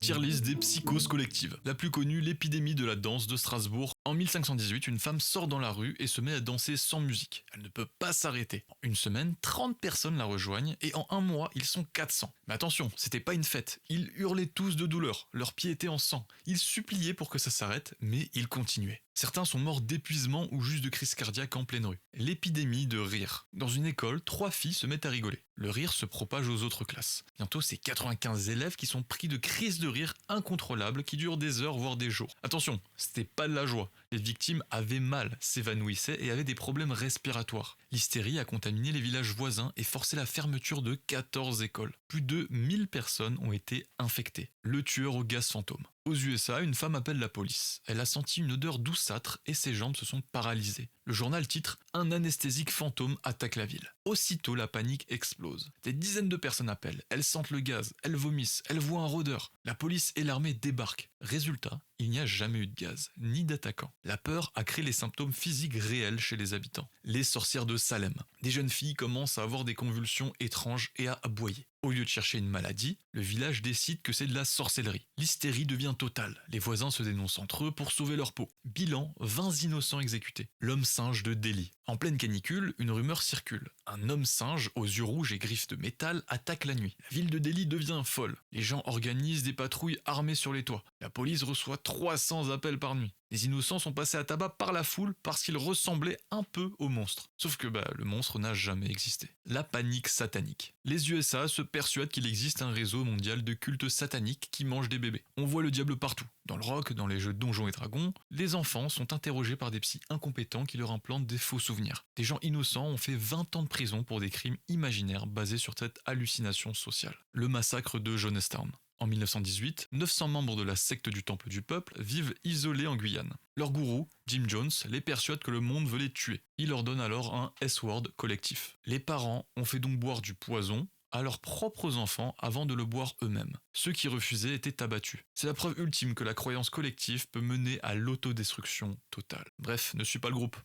Tier list des psychoses collectives. La plus connue, l'épidémie de la danse de Strasbourg. En 1518, une femme sort dans la rue et se met à danser sans musique. Elle ne peut pas s'arrêter. En une semaine, 30 personnes la rejoignent et en un mois, ils sont 400. Mais attention, c'était pas une fête. Ils hurlaient tous de douleur, leurs pieds étaient en sang. Ils suppliaient pour que ça s'arrête, mais ils continuaient. Certains sont morts d'épuisement ou juste de crise cardiaque en pleine rue. L'épidémie de rire. Dans une école, 3 filles se mettent à rigoler. Le rire se propage aux autres classes. Bientôt, c'est 95 élèves qui sont pris de crises de rire incontrôlables qui durent des heures voire des jours. Attention, c'était pas de la joie. Les victimes avaient mal, s'évanouissaient et avaient des problèmes respiratoires. L'hystérie a contaminé les villages voisins et forcé la fermeture de 14 écoles. Plus de 1000 personnes ont été infectées. Le tueur au gaz fantôme. Aux USA, une femme appelle la police. Elle a senti une odeur douceâtre et ses jambes se sont paralysées. Le journal titre « Un anesthésique fantôme attaque la ville ». Aussitôt, la panique explose. Des dizaines de personnes appellent. Elles sentent le gaz, elles vomissent, elles voient un rôdeur. La police et l'armée débarquent. Résultat, il n'y a jamais eu de gaz, ni d'attaquant. La peur a créé les symptômes physiques réels chez les habitants. Les sorcières de Salem. Des jeunes filles commencent à avoir des convulsions étranges et à aboyer. Au lieu de chercher une maladie, le village décide que c'est de la sorcellerie. L'hystérie devient totale. Les voisins se dénoncent entre eux pour sauver leur peau. Bilan, 20 innocents exécutés. L'homme singe de Delhi. En pleine canicule, une rumeur circule. Un homme singe aux yeux rouges et griffes de métal attaque la nuit. La ville de Delhi devient folle. Les gens organisent des patrouilles armées sur les toits. La police reçoit 300 appels par nuit. Les innocents sont passés à tabac par la foule parce qu'ils ressemblaient un peu au monstre. Sauf que le monstre n'a jamais existé. La panique satanique. Les USA se persuadent qu'il existe un réseau mondial de cultes sataniques qui mangent des bébés. On voit le diable partout. Dans le rock, dans les jeux de Donjons et Dragons, les enfants sont interrogés par des psys incompétents qui leur implantent des faux souvenirs. Des gens innocents ont fait 20 ans de prison pour des crimes imaginaires basés sur cette hallucination sociale. Le massacre de Jonestown. En 1918, 900 membres de la secte du Temple du Peuple vivent isolés en Guyane. Leur gourou, Jim Jones, les persuade que le monde veut les tuer. Il leur donne alors un S-word collectif. Les parents ont fait donc boire du poison à leurs propres enfants avant de le boire eux-mêmes. Ceux qui refusaient étaient abattus. C'est la preuve ultime que la croyance collective peut mener à l'autodestruction totale. Bref, ne suis pas le groupe.